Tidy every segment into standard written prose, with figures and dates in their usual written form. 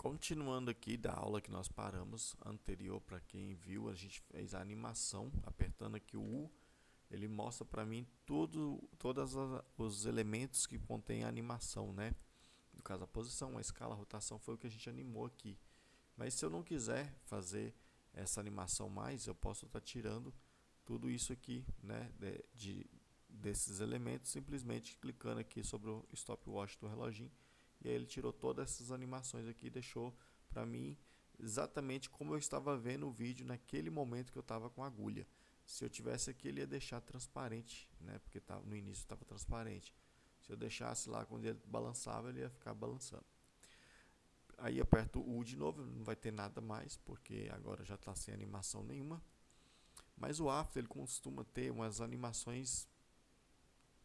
Continuando aqui da aula que nós paramos anterior, para quem viu, a gente fez a animação, apertando aqui o U, ele mostra para mim todos os elementos que contém a animação, né? No caso, a posição, a escala, a rotação foi o que a gente animou aqui. Mas se eu não quiser fazer essa animação mais, eu posso estar tirando tudo isso aqui, né? Desses elementos, simplesmente clicando aqui sobre o stopwatch do reloginho. E aí ele tirou todas essas animações aqui e deixou para mim exatamente como eu estava vendo o vídeo naquele momento que eu estava com a agulha. Se eu tivesse aqui, ele ia deixar transparente, né? Porque no início estava transparente. Se eu deixasse lá, quando ele balançava, ele ia ficar balançando. Aí aperto o U de novo, não vai ter nada mais, porque agora já está sem animação nenhuma. Mas o After ele costuma ter umas animações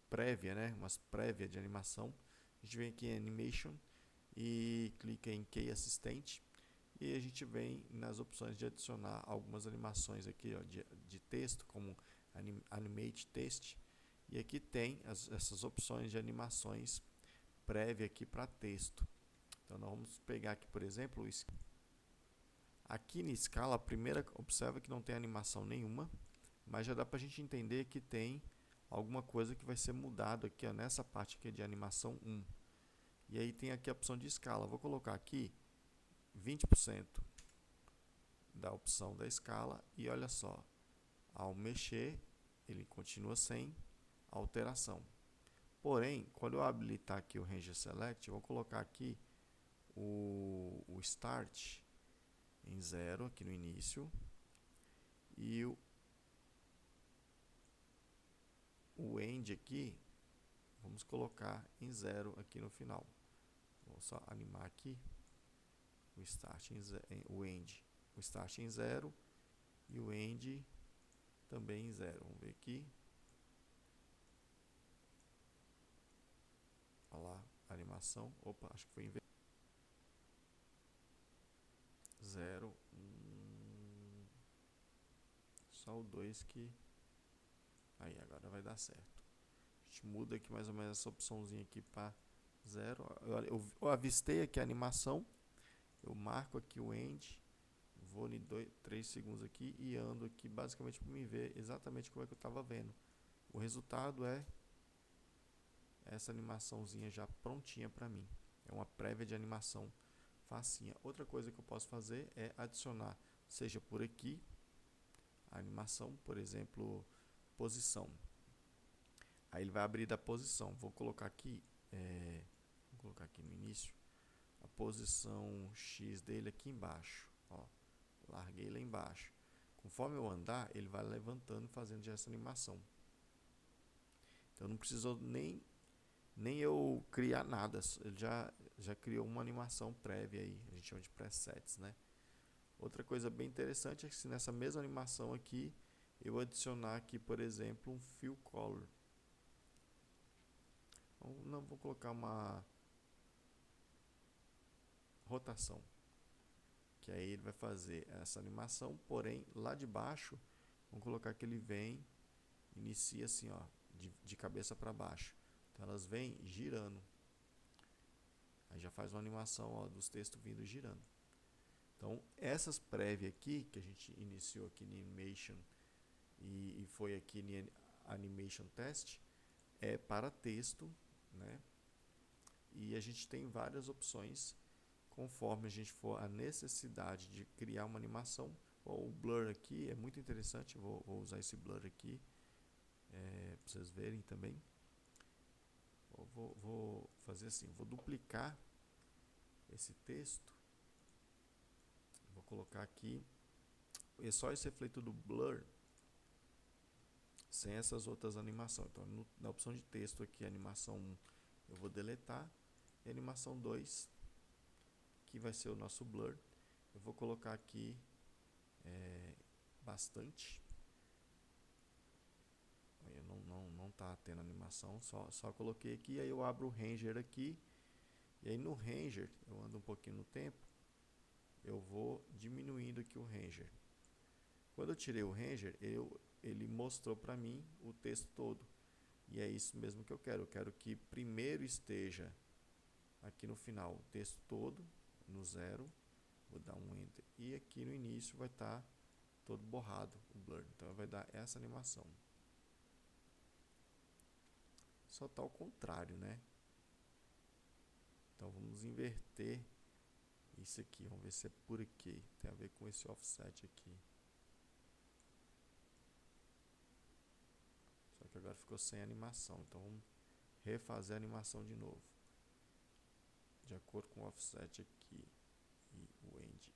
prévias, né? Umas prévias de animação. A gente vem aqui em Animation e clica em Key Assistant. E a gente vem nas opções de adicionar algumas animações aqui, ó, de texto, como Animate Text. E aqui tem essas opções de animações prévias aqui para texto. Então nós vamos pegar aqui, por exemplo, aqui na escala, a primeira, observa que não tem animação nenhuma, mas já dá para a gente entender que tem alguma coisa que vai ser mudado aqui, ó, nessa parte aqui de animação 1. E aí tem aqui a opção de escala. Vou colocar aqui 20% da opção da escala e olha só, ao mexer ele continua sem alteração. Porém, quando eu habilitar aqui o Range Select, eu vou colocar aqui o Start em 0 aqui no início e o End aqui, vamos colocar em 0 aqui no final. Vou só animar aqui o Start o End. O Start em 0 e o End também em 0. Vamos ver aqui. Olha lá, a animação. Opa, acho que foi em 0. Só o 2 que... Aí, agora vai dar certo. A gente muda aqui mais ou menos essa opçãozinha aqui para 0. Eu avistei aqui a animação. Eu marco aqui o End. Vou em 3 segundos aqui e ando aqui basicamente para me ver exatamente como é que eu estava vendo. O resultado é essa animaçãozinha já prontinha para mim. É uma prévia de animação facinha. Outra coisa que eu posso fazer é adicionar, seja por aqui, a animação, por exemplo, posição. Aí ele vai abrir da posição. Vou colocar aqui no início, a posição X dele aqui embaixo. Ó, larguei lá embaixo. Conforme eu andar, ele vai levantando, fazendo essa animação. Então não precisou nem eu criar nada, ele já criou uma animação prévia aí, a gente chama de presets, né? Outra coisa bem interessante é que se nessa mesma animação aqui, eu adicionar aqui, por exemplo, um fill color. Não, vou colocar uma rotação, que aí ele vai fazer essa animação, porém lá de baixo, vamos colocar que ele vem, inicia assim, ó, de cabeça para baixo. Então elas vêm girando. Aí já faz uma animação, ó, dos textos vindo girando. Então, essas prévias aqui, que a gente iniciou aqui no Animation e foi aqui no Animation Test, é para texto, né? E a gente tem várias opções, conforme a gente for a necessidade de criar uma animação. O blur aqui é muito interessante, vou usar esse blur aqui, para vocês verem também. Vou fazer assim, vou duplicar esse texto. Vou colocar aqui só esse efeito do blur, sem essas outras animações. Então, na opção de texto aqui, animação 1, eu vou deletar. E animação 2, que vai ser o nosso blur, eu vou colocar aqui bastante. Eu não tá tendo animação, só coloquei aqui. Aí eu abro o Ranger aqui. E aí no Ranger, eu ando um pouquinho no tempo, eu vou diminuindo aqui o Ranger. Quando eu tirei o Ranger, ele mostrou para mim o texto todo. E é isso mesmo que eu quero. Eu quero que primeiro esteja aqui no final o texto todo, no 0, vou dar um Enter, e aqui no início vai estar todo borrado o blur, então vai dar essa animação. Só tá ao contrário, né? Então vamos inverter isso aqui, vamos ver se é por aqui, tem a ver com esse offset aqui. Só que agora ficou sem animação, então vamos refazer a animação de novo. De acordo com o offset aqui e o end.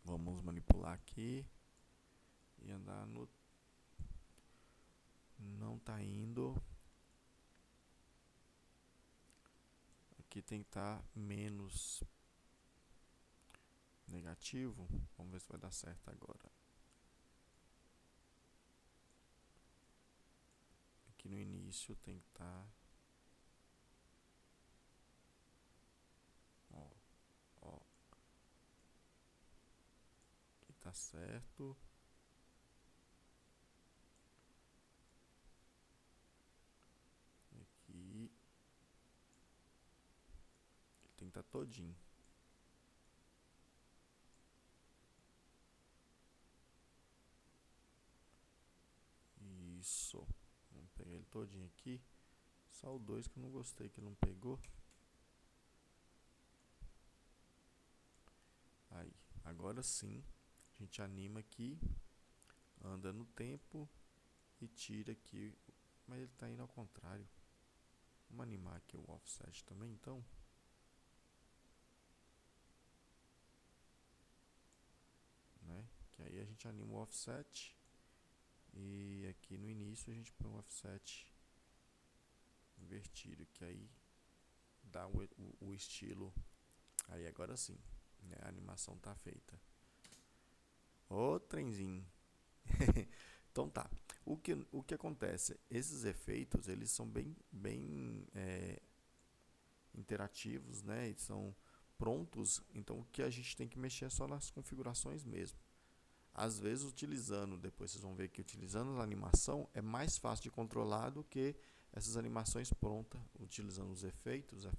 Vamos manipular aqui e andar no... Não tá indo. Aqui tem que estar menos negativo. Vamos ver se vai dar certo agora. Aqui no início tem que estar... Ó. Aqui tá certo. Aqui tem que estar todinho. Isso. Vamos pegar ele todinho aqui. Só o 2 que eu não gostei, que não pegou. Aí, agora sim, a gente anima aqui, anda no tempo e tira aqui. Mas ele está indo ao contrário. Vamos animar aqui o offset também, então. Né? Que aí a gente anima o offset. E aqui no início a gente põe um offset invertido, que aí dá o estilo. Aí agora sim, né? A animação tá feita. Ô trenzinho. Então tá. O que acontece? Esses efeitos, eles são bem interativos, né? Eles são prontos. Então o que a gente tem que mexer é só nas configurações mesmo. Às vezes utilizando, depois vocês vão ver que utilizando a animação é mais fácil de controlar do que essas animações prontas, utilizando os efeitos, é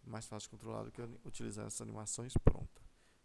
mais fácil de controlar do que utilizar essas animações prontas.